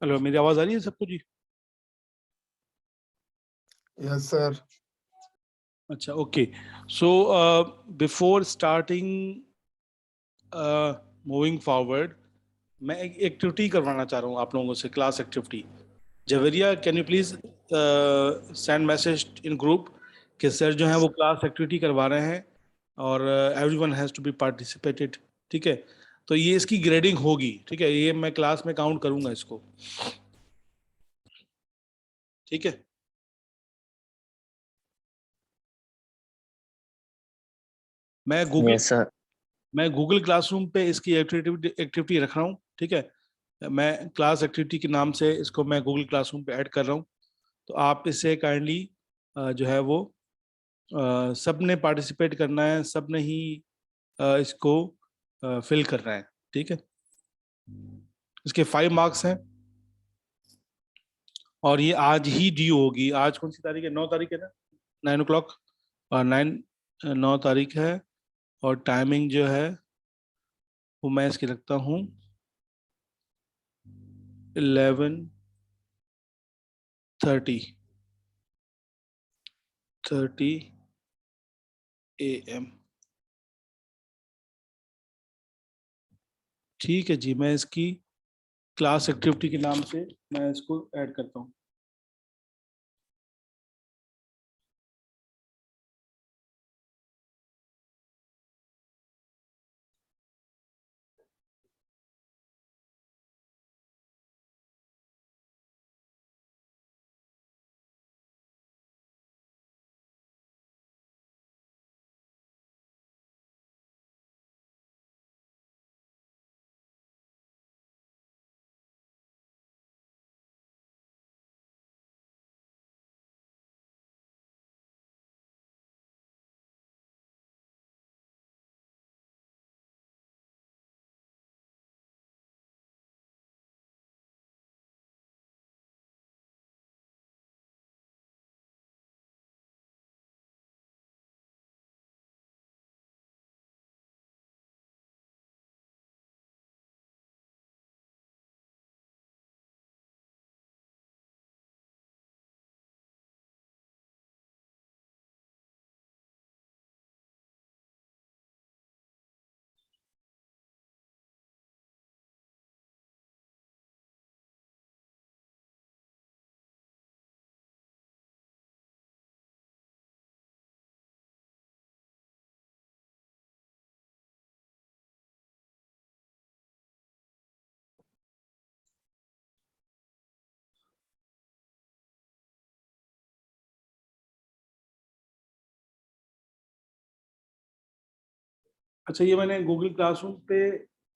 Hello, मेरी आवाज आ रही है सबको जी? Yes sir. अच्छा, okay. So before starting moving forward, मैं एक एक्टिविटी करवाना चाह रहा हूँ आप लोगों से, class activity. Javeria, can you please send message in group कि सर जो है वो क्लास एक्टिविटी करवा रहे हैं और everyone has to be participated. ठीक है, तो ये इसकी ग्रेडिंग होगी। ठीक है, ये मैं क्लास में काउंट करूंगा इसको। ठीक है, मैं गूगल यस सर। मैं गूगल क्लासरूम पे इसकी एक्टिविटी रख रहा हूँ। ठीक है, मैं क्लास एक्टिविटी के नाम से इसको मैं गूगल क्लासरूम पे ऐड कर रहा हूँ। तो आप इसे काइंडली जो है वो सब ने पार्टिसिपेट करना है, सब ने ही इसको फिल करना है। ठीक है, इसके 5 मार्क्स हैं और ये आज ही ड्यू होगी। आज कौन सी तारीख है? 9 तारीख है ना, 9 o'clock। और 9 तारीख है और टाइमिंग जो है वो मैं इसकी रखता हूँ 11:30 AM। ठीक है जी, मैं इसकी क्लास एक्टिविटी के नाम से मैं इसको ऐड करता हूँ। अच्छा, ये मैंने गूगल क्लासरूम पे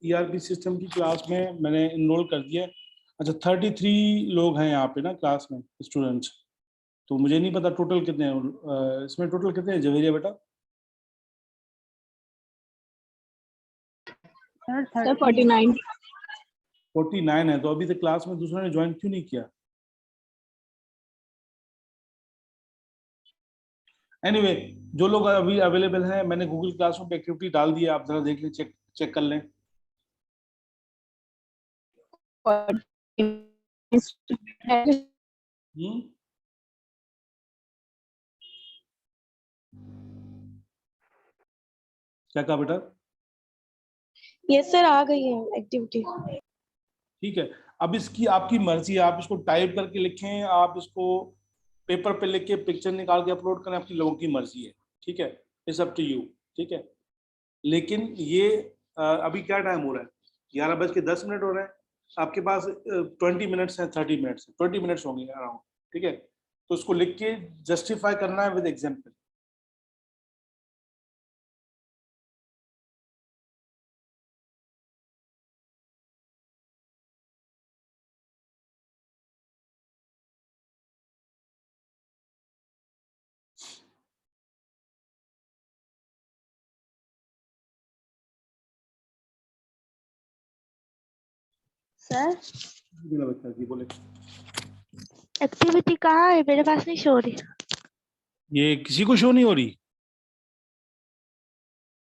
ERP सिस्टम की क्लास में मैंने इनरोल कर दिया है। अच्छा, 33 लोग हैं यहाँ पे ना क्लास में, स्टूडेंट्स। तो मुझे नहीं पता टोटल कितने हैं। इसमें टोटल कितने हैं जवेरिया बेटा? सर 49। 49 है। तो अभी तक क्लास में दूसरों ने ज्वाइन क्यों नहीं किया? एनीवे, जो लोग अभी अवेलेबल हैं, मैंने गूगल क्लासरूम पे एक्टिविटी डाल दी है, आप जरा देख लें, चेक चेक कर लें। हम्म, क्या कहा बेटा? यस सर, आ गई है एक्टिविटी। ठीक है, अब इसकी आपकी मर्जी है, आप इसको टाइप करके लिखें, आप इसको पेपर पे लिख के पिक्चर निकाल के अपलोड करें, आपकी लोगों की मर्जी है। ठीक है, इट्स अप टू यू। ठीक है, लेकिन ये अभी क्या टाइम हो रहा है? 11:10 हो रहे हैं। आपके पास 20 मिनट्स हैं, 30 मिनट्स, 20 मिनट्स होंगे अराउंड। ठीक है, तो उसको लिख के जस्टिफाई करना है विद एग्जाम्पल। सर बच्चा जी बोले। एक्टिविटी कहाँ है? मेरे पास नहीं शो हो रही। ये किसी को शो नहीं हो रही?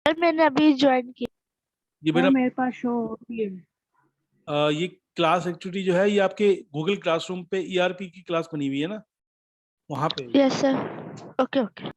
सर मैंने अभी ज्वाइन किया। ये बेटा मेरे पास शो होती है। ये क्लास एक्टिविटी जो है ये आपके गूगल क्लासरूम पे ईआरपी की क्लास बनी हुई है ना, वहां पे। Yes sir. Okay okay.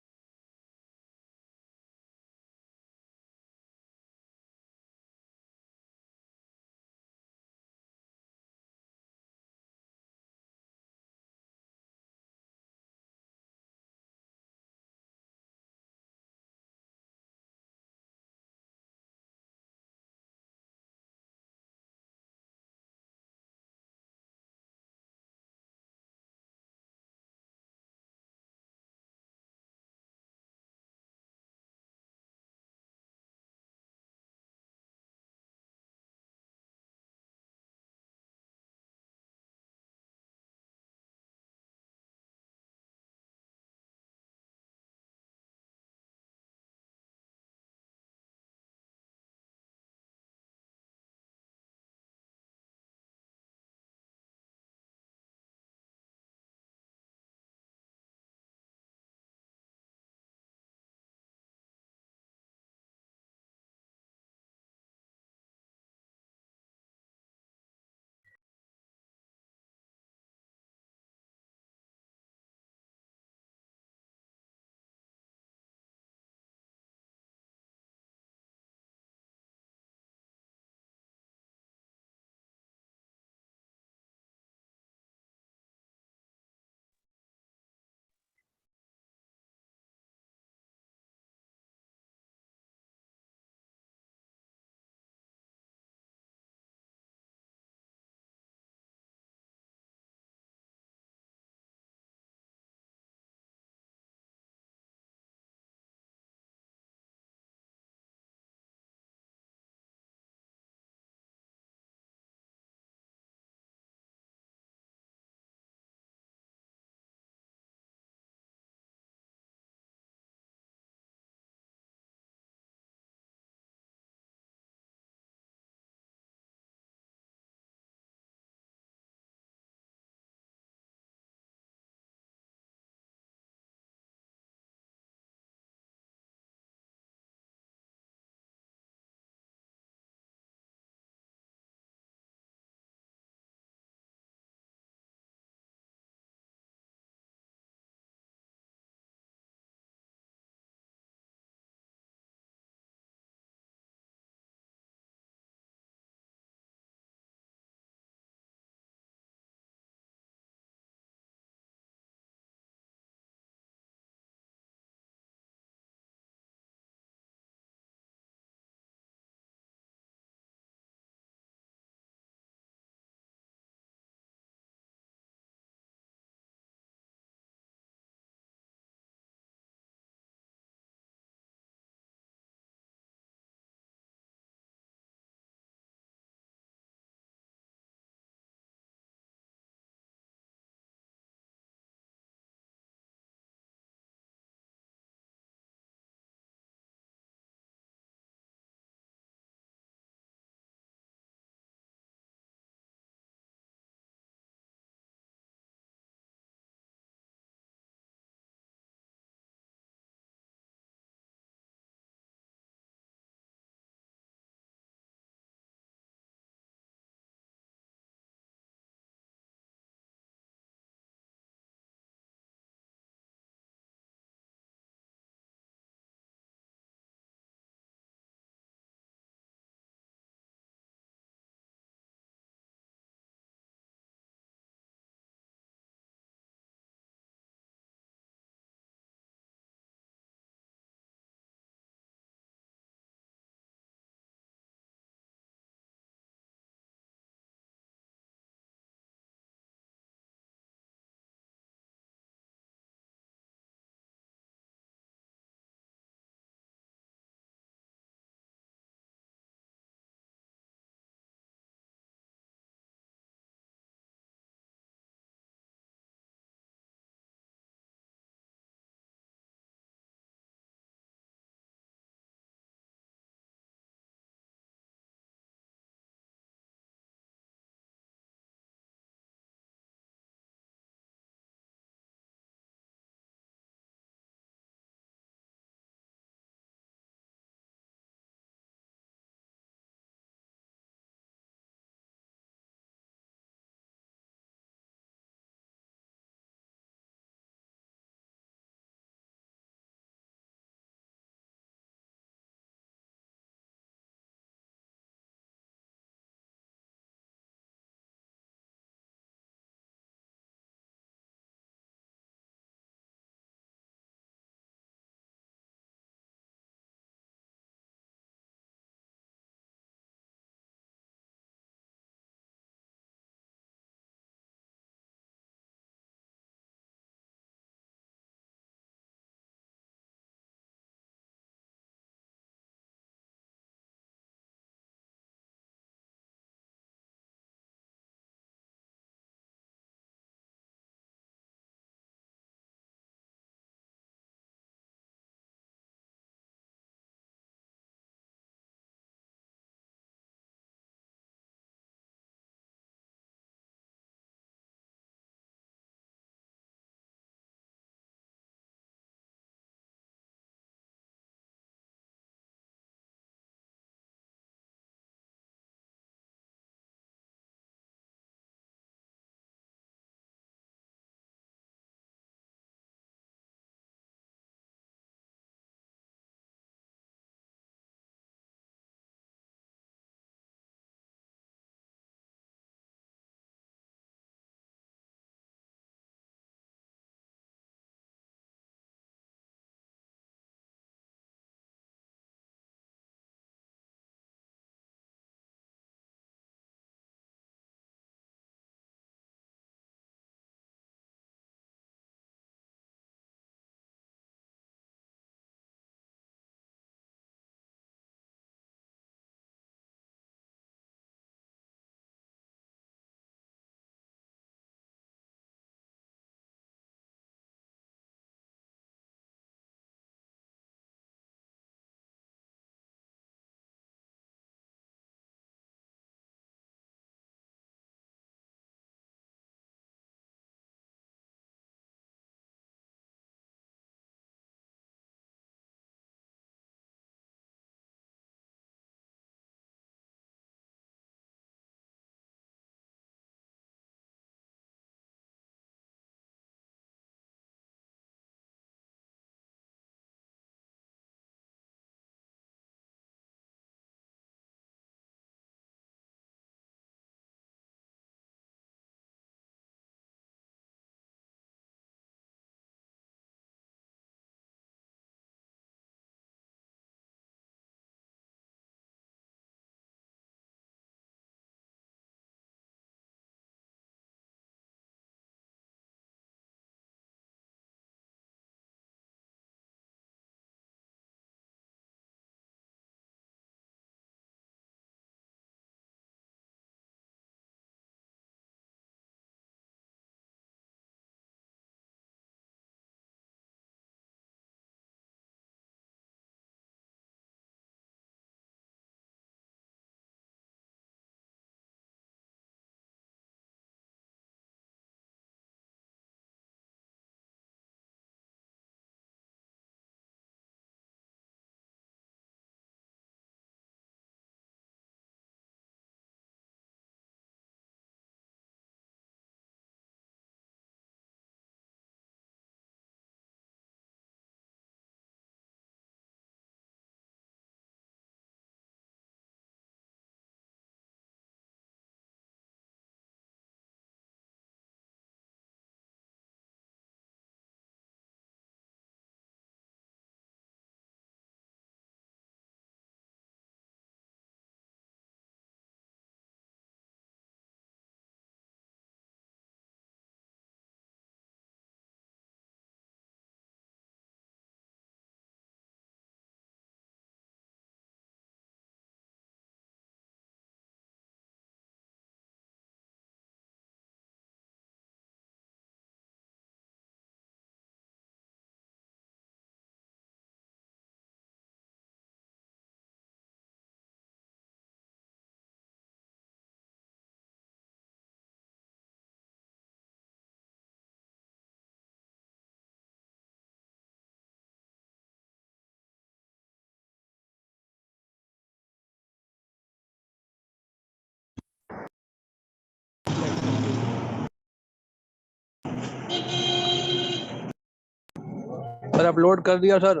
Sir upload कर दिया सर।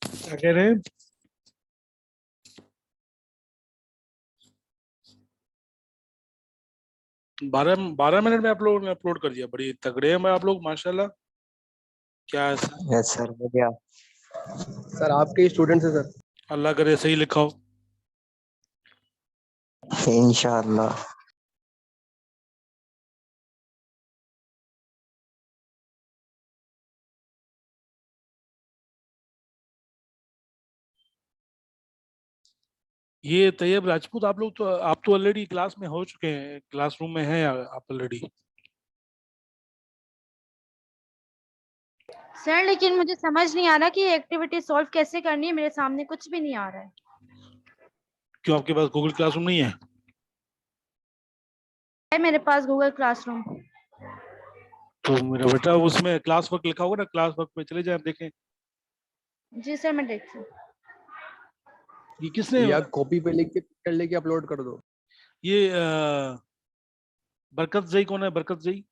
क्या कह रहे हैं? 12 मिनट में आप लोगों ने अपलोड कर दिया, बड़ी तगड़े हैं आप लोग माशाल्लाह। क्या है सर? यस सर, बढ़िया। सर आपके स्टूडेंट है सर। अल्लाह करे सही लिखा हो। इंशाअल्लाह। ये तैयब राजपूत, आप लोग तो, आप तो ऑलरेडी क्लास में हो चुके हैं, क्लासरूम में हैं आप ऑलरेडी। सर लेकिन मुझे समझ नहीं आ रहा कि ये एक्टिविटी सॉल्व कैसे करनी है, मेरे सामने कुछ भी नहीं आ रहा है। क्यों, आपके पास गूगल क्लासरूम नहीं है? है मेरे पास गूगल क्लासरूम। तो मेरा बेटा उसमें क्लास वर्क लिखा होगा ना, क्लास वर्क में चले जाए देखें। जी सर मैं देखती हूँ। ये किसने, या कॉपी पे लिख के पिक्चर लेके अपलोड कर दो। ये बरकत जई कौन है? बरकत जई,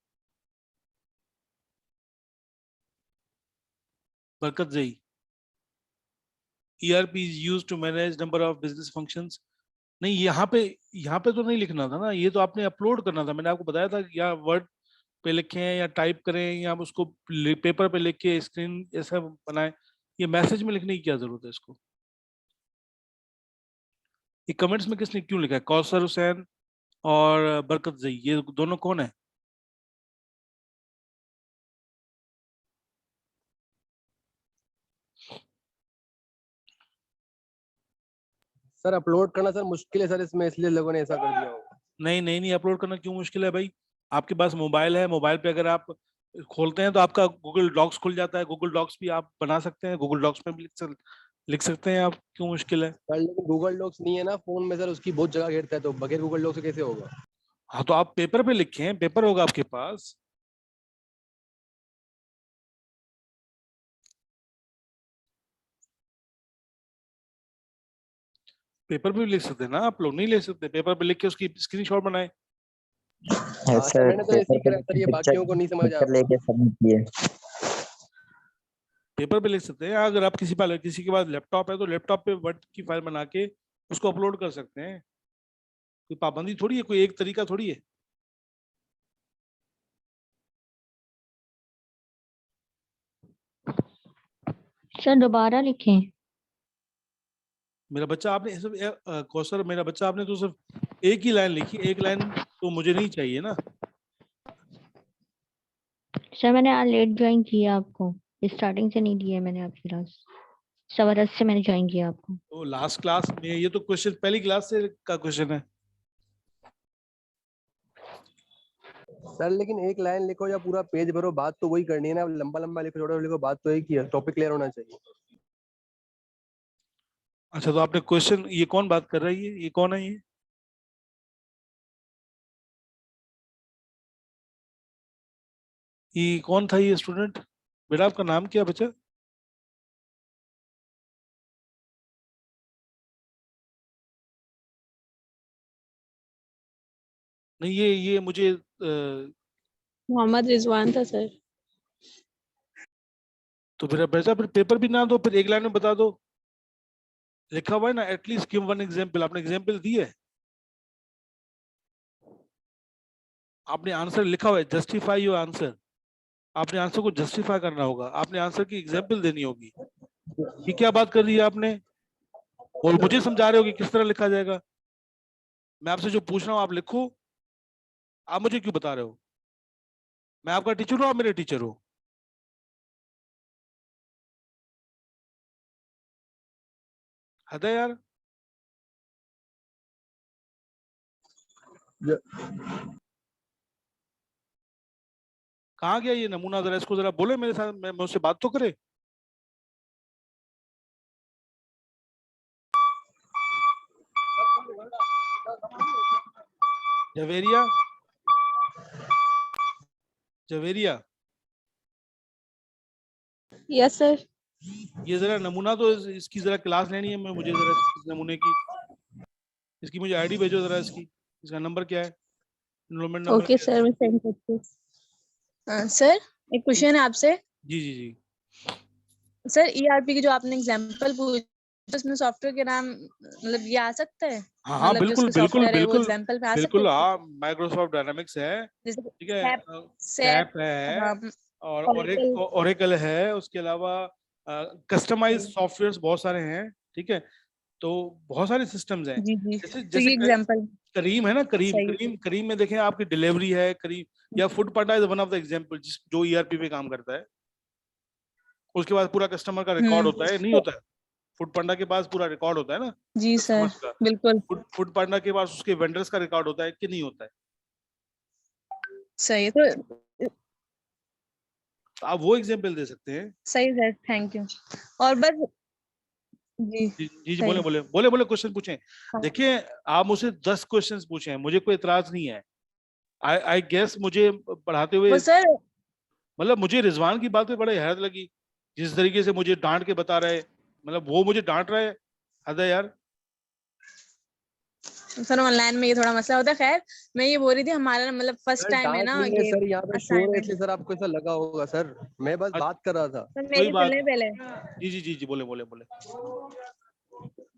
बरकत जई। ERP is used to manage number of business functions। नहीं, यहाँ पे तो नहीं लिखना था ना, ये तो आपने अपलोड करना था। मैंने आपको बताया था कि या वर्ड पे लिखें या टाइप करें या उसको पेपर पे लिख के स्क्रीन ऐसा बनाएं। ये मैसेज में लिखने की क्या जरूरत है इसको? ये कमेंट्स में किसने क्यों लिखा है? कौसर हुसैन और बरकत जई, ये दोनों कौन है? सर अपलोड करना सर मुश्किल है सर इसमें, इसलिए लोगों ने ऐसा कर दिया होगा। नहीं नहीं नहीं, अपलोड करना क्यों मुश्किल है भाई? आपके पास मोबाइल है, मोबाइल पे अगर आप खोलते हैं तो आपका गूगल डॉक्स खुल जाता है। गूगल डॉक्स भी आप बना सकते हैं, गूगल डॉक्स में भी लिख सकते हैं आप। क्यों मुश्किल है? सर लेकिन गूगल डॉक्स नहीं है ना फोन में सर, उसकी बहुत जगह घेरता है, तो बगैर गूगल डॉक्स से कैसे होगा? हाँ तो आप पेपर पे लिखें, पेपर होगा आपके पास। पेपर पे भी लिख सकते हैं ना आप लोग, नहीं लिख सकते? पेपर पे लिख के उसकी स्क्रीनशॉट बनाए। यस सर सर, मैंने तो ऐसे ही करा सर, ये बाकियों को नहीं समझ आ पिक्चर रहा। लेके सबमिट किए। पेपर पे लिख सकते हैं। अगर आप किसी के पास लैपटॉप है तो लैपटॉप पे वर्ड की फाइल बना के उसको अपलोड कर सकते हैं। कोई पाबंदी थोड़ी है, कोई एक तरीका थोड़ी है। सर दोबारा लिखें। मेरा बच्चा आपने कौसर, मेरा बच्चा आपने तो सिर्फ एक ही लाइन लिखी, एक लाइन तो मुझे नहीं चाहिए ना। सर मैंने आज लेट ज्वाइन किया आपको, स्टार्टिंग से नहीं दिया है मैंने आपकी क्लास। 10:15 से मैंने ज्वाइन किया आपको। तो लास्ट क्लास में, ये तो क्वेश्चन पहली क्लास से का क्वेश्चन है। सर लेकिन एक लाइन लिखो या पूरा पेज भरो, बात तो वही करनी है ना। लंबा लंबा लिखो, छोटा लिखो, बात तो एक ही है, टॉपिक क्लियर होना चाहिए। अच्छा तो आपने क्वेश्चन, ये कौन बात कर रहा है? ये कौन है? ये कौन था ये स्टूडेंट? बेटा आपका नाम क्या बच्चा? नहीं, ये मुझे मोहम्मद रिजवान था सर। तो फिर बेटा फिर पेपर भी ना दो, फिर एक लाइन में बता दो। लिखा हुआ है ना, एटलीस्ट गिव वन एग्जांपल। आपने एग्जांपल दी है, आपने आंसर लिखा हुआ है, जस्टिफाई योर आंसर। आपने आंसर को जस्टिफाई करना होगा, आपने आंसर की एग्जांपल देनी होगी। ये क्या बात कर दी है आपने? और मुझे समझा रहे हो कि किस तरह लिखा जाएगा? मैं आपसे जो पूछ रहा हूँ आप लिखो। आप मुझे क्यों बता रहे हो? मैं आपका टीचर हूँ, आप मेरे टीचर हो। हद है यार। कहाँ गया ये नमूना? जरा इसको जरा बोले मेरे साथ, मैं उससे बात तो करे। Javeria, Javeria, yes sir. ये जरा नमूना तो इसकी जरा क्लास लेनी है। मैं मुझे जरा इस नमूने की, इसकी मुझे आईडी भेजो जरा। इसकी, इसका नंबर क्या है? एनरोलमेंट नंबर ओके क्या है? सर मैं सेंड करती हूँ। सर एक क्वेश्चन है आपसे। जी जी जी। सर ईआरपी की जो आपने एग्जांपल पूछी, उसमें सॉफ्टवेयर के नाम मतलब ये आ सकता है? हाँ हाँ, मतलब जो बिल्कुल उसके बिल्कुल सॉफ्टवेयर है वो बिल्कुल एग्जांपल पे आ सकते बिल्कुल। हैं? हाँ, माइक्रोसॉफ्ट डायनामिक्स है, जैसे ठीक है, सैप, सैप, सैप है, हाँ, और ओरेकल। ओरेकल है, उसके अलावा कस्टमाइज सॉफ्टवेयर्स बहुत सारे हैं, ठीक है। तो बहुत सारे सिस्टम्स हैं। जी जी, जैसे तो जैसे ये एग्जांपल करीम है ना, करीम सही करीम करीम में देखें, आपकी डिलीवरी है करीम, या food Panda is one of the example जिस जो ईआरपी पे काम करता है। उसके बाद पूरा कस्टमर का रिकॉर्ड होता है, नहीं तो होता है? फूड पांडा के पास पूरा रिकॉर्ड होता है ना जी सर, कस्टमर्स का। बिल्कुल फूड पांडा के पास उसके वेंडर्स का रिकॉर्ड होता है कि नहीं होता है? सही है। तो तो आप वो एग्जांपल दे सकते हैं। सही सर, थैंक यू। और बस जी, जी जी जी, सही बोले है। बोले बोले बोले, क्वेश्चन पूछें। हाँ। देखिए, आप मुझसे 10 क्वेश्चंस पूछें, मुझे कोई इतराज नहीं है। आई आई गेस मुझे पढ़ाते हुए, वो सर मतलब मुझे रिजवान की बात पे बड़े हैरत लगी, जिस तरीके से मुझे डांट के बता रहे, मतलब वो मुझे डांट रहा है। हद है यार। सर ऑनलाइन में ये थोड़ा मसला होता है। खैर, मैं ये बोल रही थी हमारा मतलब फर्स्ट सर टाइम है डांट ना नहीं है ये सर, यहाँ पे शोर है असाइनमेंट। इसलिए सर आपको ऐसा लगा होगा सर। मैं बस अच्छा, बात कर रहा था। सर कोई मेरी बात। सुने पहले। जी जी जी जी, बोले बोले बोले।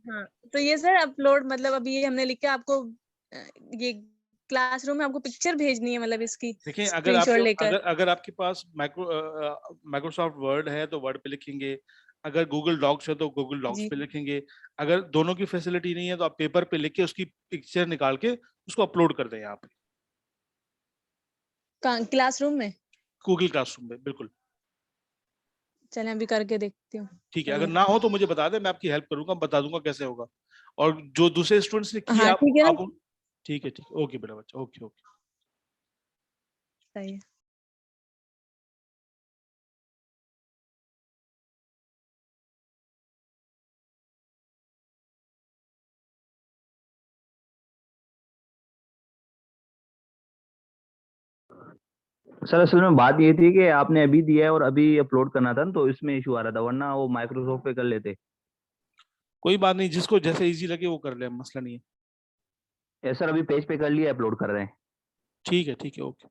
हाँ, तो ये सर अपलोड मतलब अभी ये हमने लिखा आपको ये क्लासरूम में आपको पिक्चर भेजनी है मतलब इसकी देखिए, अगर स्क्रीनशॉट आपके लेकर। अगर आपके पास माइक्रोसॉफ्ट वर्ड है तो वर्ड पे लिखेंगे, अगर गूगल डॉक्स है तो गूगल डॉक्स जी, पे लिखेंगे। अगर दोनों की फैसिलिटी नहीं है तो आप पेपर पे लिख के उसकी पिक्चर निकाल के उसको अपलोड कर दें यहाँ पे, क्लासरूम में। गूगल क्लासरूम में, बिल्कुल। चलें अभी करके देखती हूँ। ठीक है, सही अगर है। ना हो तो मुझे बता दें, मैं आपकी हेल्प करूंगा, बता दूंगा कैसे होगा। और जो दूसरे स्टूडेंट्स ने की, हाँ ठीक है ना, आप ठीक है, ठीक है, ओके बेटा, बच्चा, ओके ओके। सही है। सर असल में बात ये थी कि आपने अभी दिया है और अभी अपलोड करना था ना, तो इसमें इशू आ रहा था, वरना वो माइक्रोसॉफ्ट पे कर लेते। कोई बात नहीं, जिसको जैसे इजी लगे वो कर ले, मसला नहीं है। सर अभी पेज पे कर लिया, अपलोड कर रहे हैं। ठीक है, ओके।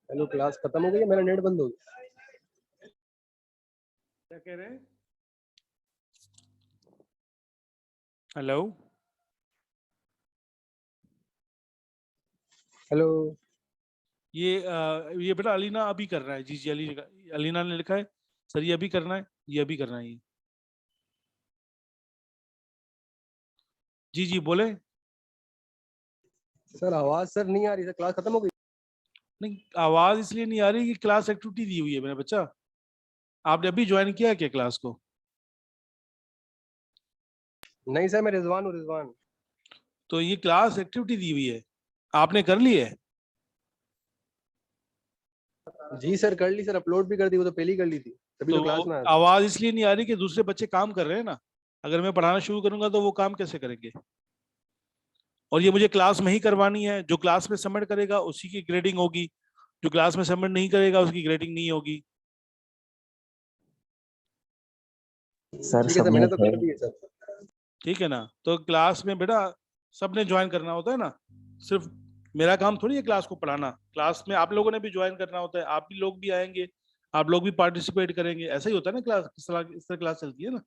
हेलो, क्लास खत्म हो गई है, मेरा नेट बंद हो गया। क्या कह रहे हैं? Hello, hello. ये बेटा अलीना अभी कर रहा है। जी जी, अलीना ने लिखा है सर, ये अभी करना है, ये अभी करना है ये। जी जी बोले। सर आवाज सर नहीं आ रही, सर क्लास खत्म हो गई? नहीं, आवाज इसलिए नहीं आ रही कि क्लास एक्टिविटी दी हुई है मेरा बच्चा। आपने अभी ज्वाइन किया है क्या क्लास को? नहीं सर, मैं रिजवान हूँ, रिजवान। तो ये क्लास एक्टिविटी दी हुई है, आपने कर ली है? जी सर कर ली सर, अपलोड भी कर दी, वो तो पहले ही कर ली थी, तभी तो तो क्लास में आया था। आवाज इसलिए नहीं आ रही कि दूसरे बच्चे काम कर रहे हैं ना। अगर मैं पढ़ाना शुरू करूंगा तो वो काम कैसे करेंगे? और ये मुझे क्लास में ही करवानी है। जो क्लास में सबमिट करेगा उसी की ग्रेडिंग होगी, जो क्लास में सबमिट नहीं करेगा उसकी ग्रेडिंग नहीं होगी। सर ठीक है सर, मैंने सबमिट तो है। कर दी है सर। ठीक है ना? तो क्लास में बेटा सबने ज्वाइन करना होता है ना, सिर्फ मेरा काम थोड़ी है क्लास को पढ़ाना। क्लास में आप लोगों ने भी ज्वाइन करना होता है, आप भी लोग भी आएंगे, आप लोग भी पार्टिसिपेट करेंगे। ऐसा ही होता है ना क्लास, इस तरह क्लास चलती है ना।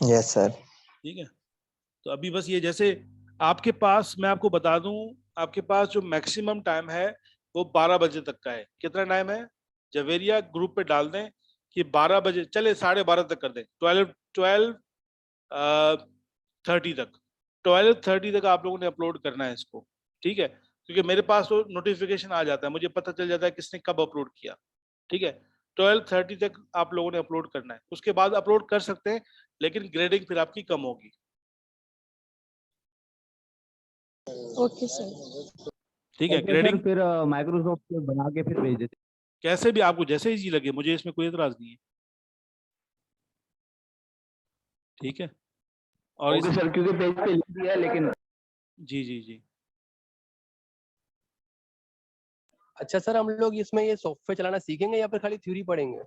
Yes sir. ठीक है, तो अभी बस ये जैसे आपके पास, मैं आपको बता दूं, आपके पास जो मैक्सिमम टाइम है वो 12 बजे तक का है। कितना टाइम है? जवेरिया ग्रुप पे डाल दें कि 12 बजे, चले 12:30 तक कर दें, 12:30 तक। 12:30 तक आप लोगों ने अपलोड करना है इसको, ठीक है? क्योंकि मेरे पास तो नोटिफिकेशन आ जाता है, मुझे पता चल जाता है किसने कब अपलोड किया। ठीक है, 12:30 तक आप लोगों ने अपलोड करना है, उसके बाद अपलोड कर सकते हैं, लेकिन ग्रेडिंग फिर आपकी कम होगी। Okay sir. ठीक है, ओके सर, ग्रेडिंग फिर माइक्रोसॉफ्ट बना के फिर भेज देते। कैसे भी आपको जैसे इजी लगे, मुझे इसमें कोई एतराज नहीं है। ठीक है, और ओके इस सर, क्योंकि पेज पे लिख दिया है लेकिन। जी जी जी। अच्छा सर, हम लोग इसमें ये सॉफ्टवेयर चलाना सीखेंगे या फिर खाली थ्योरी पढ़ेंगे?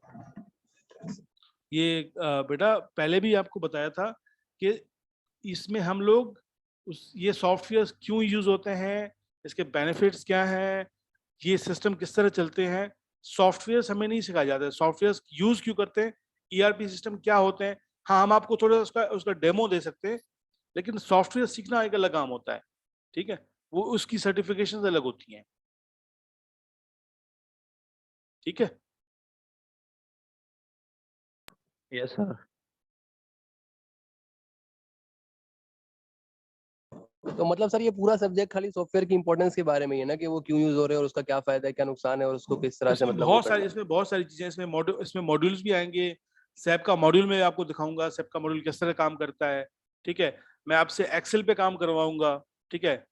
ये बेटा पहले भी आपको बताया था कि इसमें हम लोग ये सॉफ्टवेयर क्यों यूज होते हैं, इसके बेनिफिट्स क्या हैं, ये सिस्टम किस तरह चलते हैं। सॉफ्टवेयर हमें नहीं सिखाया जाता है, सॉफ्टवेयर यूज क्यों करते हैं, ईआरपी सिस्टम क्या होते हैं। हाँ, हम आपको थोड़ा उसका उसका डेमो दे सकते हैं, लेकिन सॉफ्टवेयर सीखना एक अलग काम होता है। ठीक है, वो उसकी सर्टिफिकेशन अलग होती हैं। ठीक है, यस सर। तो मतलब सर ये पूरा सब्जेक्ट खाली सॉफ्टवेयर की इंपॉर्टेंस के बारे में ही है ना, कि वो क्यों यूज हो रहे हैं और उसका क्या फायदा है, क्या नुकसान है, और उसको किस तरह से मतलब वो करना है? इसमें बहुत सारी चीजें, इसमें मॉड्यूल्स भी आएंगे। सैप का मॉड्यूल में आपको दिखाऊंगा, सैप का मॉड्यूल किस तरह काम करता है। ठीक है, मैं आपसे एक्सेल पे काम करवाऊंगा। ठीक है,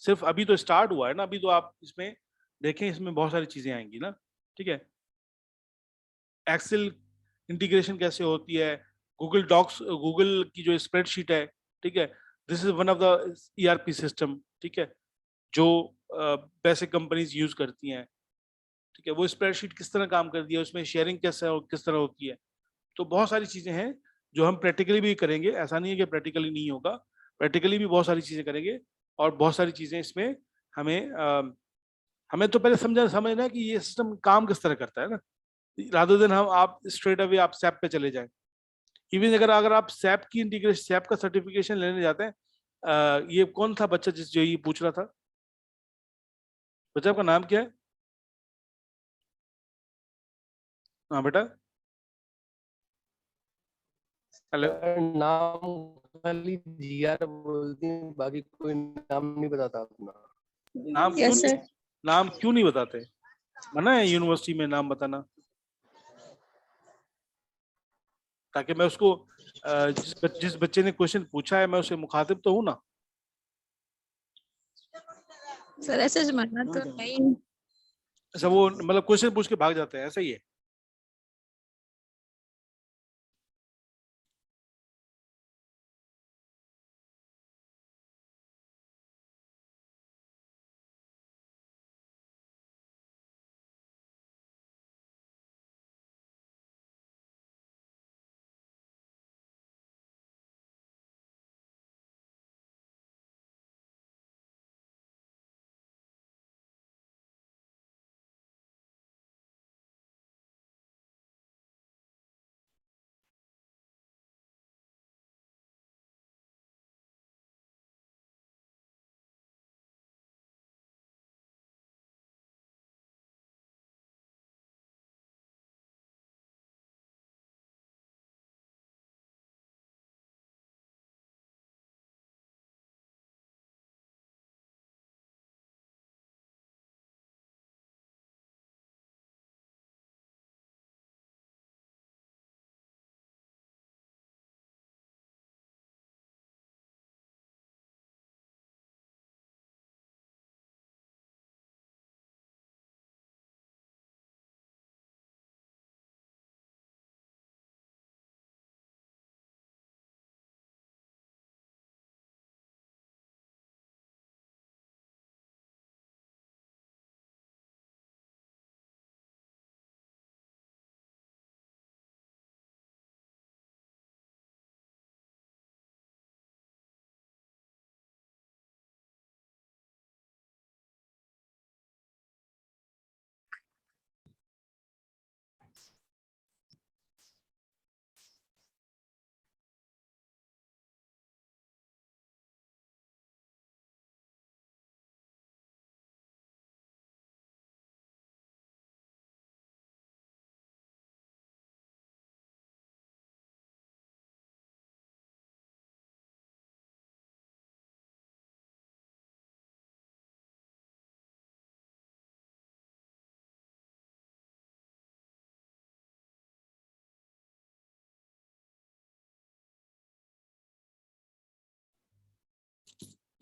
सिर्फ अभी तो स्टार्ट हुआ है ना, अभी तो आप इसमें देखें, इसमें बहुत सारी चीजें आएंगी ना। ठीक है, एक्सेल इंटीग्रेशन कैसे होती है, गूगल डॉक्स, गूगल की जो स्प्रेडशीट है। ठीक है, this is one of the ERP system. ठीक है, जो बेसिक कंपनीज यूज करती हैं। ठीक है, वो स्प्रेडशीट किस तरह काम करती है, उसमें शेयरिंग कैसे और किस तरह होती है। तो बहुत सारी चीजें हैं जो हम प्रैक्टिकली भी करेंगे, ऐसा नहीं है कि प्रैक्टिकली नहीं होगा, प्रैक्टिकली भी बहुत सारी चीजें करेंगे। और बहुत सारी चीजें इसमें हमें हमें तो पहले समझना कि ये सिस्टम काम किस तरह करता है ना, रादर देन हम आप स्ट्रेट अवे आप सैप पे चले जाएं। इवन अगर अगर आप सैप की इंटीग्रेशन, सैप का सर्टिफिकेशन लेने जाते हैं, ये कौन था बच्चा जिस जो ये पूछ रहा था, बच्चा आपका नाम क्या है? हाँ बेटा, हेलो। सर नाम खाली जीआर बोलती हैं, बाकी कोई नाम नहीं बताता अपना। नाम क्यों यस सर। नाम क्यों नहीं बताते? मना है यूनिवर्सिटी में नाम बताना, ताकि मैं उसको जिस बच्चे ने क्वेश्चन पूछा है मैं उसे मुखातिब तो हूँ ना। सर ऐसे मानना तो नहीं। ऐसा वो मतलब क्वेश्चन पूछ के भाग जाते हैं, ऐसा ही है।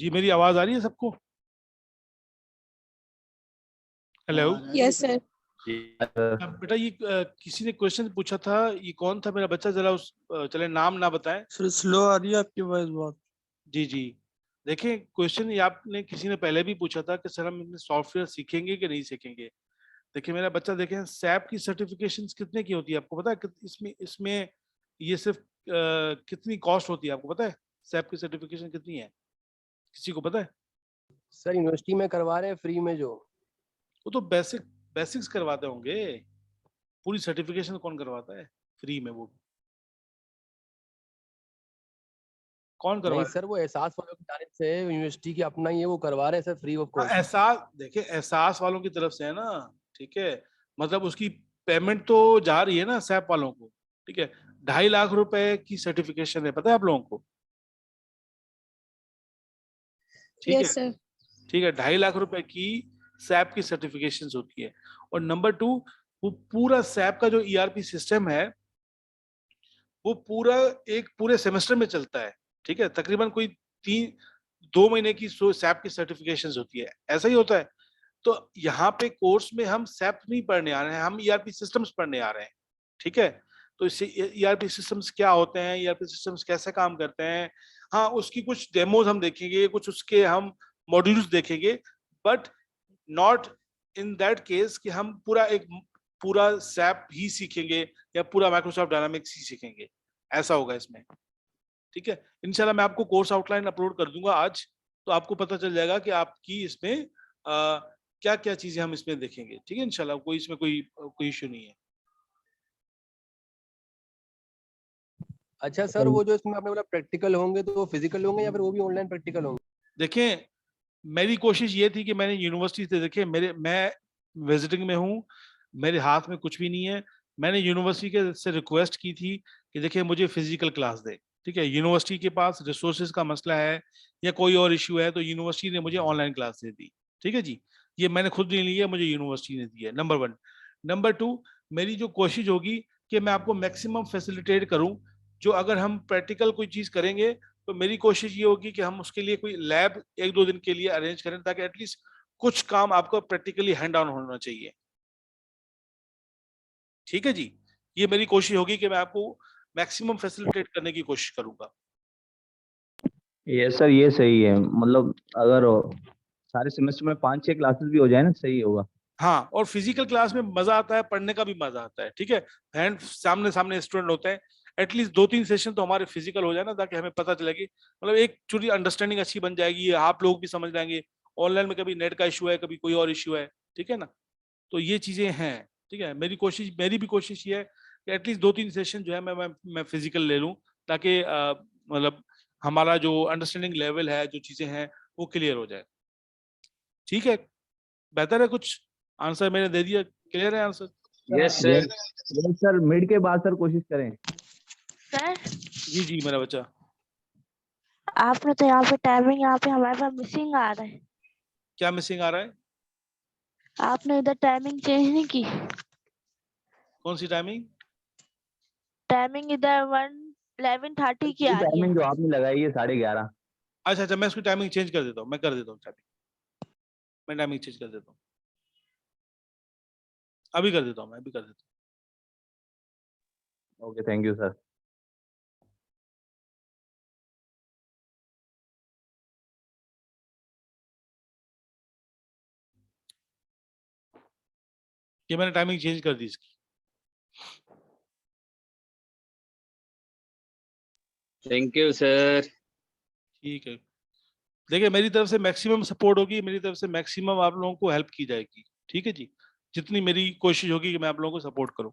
जी मेरी आवाज आ रही है सबको? हेलो। Yes sir. बेटा ये किसी ने क्वेश्चन पूछा था, ये कौन था मेरा बच्चा, जरा उस चले नाम ना बताएं। सर स्लो आ रही है आपकी वॉइस बहुत। जी जी, देखिए क्वेश्चन ये आपने किसी ने पहले भी पूछा था कि सर हम इसमें सॉफ्टवेयर सीखेंगे कि नहीं सीखेंगे। देखिए मेरा बच्चा, देखें सैप की सर्टिफिकेशंस कितने की होती है आपको पता है? इसमें इसमें ये सिर्फ कितनी कॉस्ट होती है आपको पता है? सैप की सर्टिफिकेशन कितनी है, किसी को पता है? सर यूनिवर्सिटी में करवा रहे हैं फ्री में जो। वो तो बेसिक्स करवाते होंगे, पूरी सर्टिफिकेशन कौन करवाता है फ्री में? वो कौन करवा नहीं रहा है? सर वो एहसास वालों की जानिब से यूनिवर्सिटी की अपना ही है, वो करवा रहे हैं सर फ्री ऑफ हाँ, कॉस्ट। एहसास, देखिए एहसास वालों की तरफ से है ना, ठीक है, मतलब उसकी पेमेंट तो जा रही है ना सैप वालों को, ठीक है। 2.5 लाख रुपए की सर्टिफिकेशन है, पता है आप लोगों को? ठीक है, यस सर। ठीक है, 2.5 लाख रुपए की सैप की सर्टिफिकेशन होती है। और नंबर 2, वो पूरा सैप का जो ईआरपी सिस्टम है वो पूरा एक पूरे सेमेस्टर में चलता है, ठीक है। तकरीबन कोई 2 महीने की सैप की सर्टिफिकेशन होती है, ऐसा ही होता है। तो यहाँ पे कोर्स में हम सैप नहीं पढ़ने आ रहे हैं, हम ईआरपी सिस्टम्स पढ़ने आ रहे हैं, ठीक है। तो इससे ईआरपी सिस्टम्स क्या होते हैं, ईआरपी सिस्टम्स कैसे काम करते हैं, हाँ उसकी कुछ डेमोज हम देखेंगे, कुछ उसके हम मॉड्यूल्स देखेंगे, but not in that case कि हम पूरा सैप ही सीखेंगे या पूरा माइक्रोसॉफ्ट डायनामिक्स ही सीखेंगे, ऐसा होगा इसमें, ठीक है। इंशाल्लाह मैं आपको कोर्स आउटलाइन अपलोड कर दूंगा आज, तो आपको पता चल जाएगा कि आपकी इसमें क्या क्या चीजें हम इसमें देखेंगे, ठीक है। इंशाल्लाह कोई इसमें कोई इश्यू नहीं है। अच्छा सर वो जो इसमें आपने बोला प्रैक्टिकल होंगे तो वो फिजिकल होंगे या फिर वो भी ऑनलाइन प्रैक्टिकल होंगे? देखें मेरी कोशिश ये थी कि मैंने यूनिवर्सिटी से, देखिए मैं विजिटिंग में हूँ, मेरे हाथ में कुछ भी नहीं है। मैंने यूनिवर्सिटी के से रिक्वेस्ट की थी कि देखिए मुझे फिजिकल क्लास दे, ठीक है। यूनिवर्सिटी के पास रिसोर्सेज का मसला है या कोई और इश्यू है, तो यूनिवर्सिटी ने मुझे ऑनलाइन क्लास दे दी, ठीक है जी। ये मैंने खुद नहीं ली है, मुझे यूनिवर्सिटी ने दी है, नंबर 1। नंबर 2, मेरी जो कोशिश होगी कि मैं आपको मैक्सिमम फैसिलिटेट करूं, जो अगर हम प्रैक्टिकल कोई चीज करेंगे तो मेरी कोशिश ये होगी कि हम उसके लिए कोई लैब 1-2 दिन के लिए अरेंज करें, ताकि एटलीस्ट कुछ काम आपको प्रैक्टिकली हैंड ऑन होना चाहिए, ठीक है जी। ये मेरी कोशिश होगी कि मैं आपको मैक्सिमम फैसिलिटेट करने की कोशिश करूंगा। ये सर ये सही है, मतलब अगर सारे सेमेस्टर में 5-6 क्लासेस भी हो जाए ना, सही होगा। हाँ, और फिजिकल क्लास में मजा आता है, पढ़ने का भी मजा आता है, ठीक है। हैंड सामने सामने स्टूडेंट होते हैं, एटलीस्ट 2-3 सेशन तो हमारे फिजिकल हो जाए ना, ताकि हमें पता चलेगी, मतलब एक चूरी अंडरस्टैंडिंग अच्छी बन जाएगी, आप लोग भी समझ जाएंगे। ऑनलाइन में कभी नेट का इशू है, कभी कोई और इशू है, ठीक है ना। तो ये चीजें हैं, ठीक है। मेरी भी कोशिश ये है कि एटलीस्ट 2-3 सेशन जो है मैं फिजिकल ले लूँ, ताकि मतलब हमारा जो अंडरस्टैंडिंग लेवल है, जो चीजें हैं वो क्लियर हो जाए, ठीक है। बेहतर है, कुछ आंसर मैंने दे दिया, क्लियर है आंसर? यस सर, मिड के बाद सर कोशिश करें। सर जी जी मेरा बच्चा। आपने तो यहाँ पे टाइमिंग यहाँ पे हमारे पास मिसिंग आ रहा है। क्या मिसिंग आ रहा है? आपने इधर टाइमिंग चेंज नहीं की? कौन सी टाइमिंग? टाइमिंग इधर 11:30 की आ रही है। टाइमिंग जो आपने लगाई है 11:30। अच्छा अच्छा, मैं उसकी टाइमिंग चेंज कर देता हूँ, मैं कर देता हूँ टाइमिंग, मैं टाइमिंग चेंज कर देता हूँ, अभी कर देता हूँ, मैं अभी कर देता हूँ। Okay, thank you sir. ये मैंने टाइमिंग चेंज कर दी इसकी। Thank you sir. ठीक है, देखिए मेरी तरफ से मैक्सिमम सपोर्ट होगी, मेरी तरफ से मैक्सिमम आप लोगों को हेल्प की जाएगी, ठीक है जी। जितनी मेरी कोशिश होगी कि मैं आप लोगों को सपोर्ट करूं।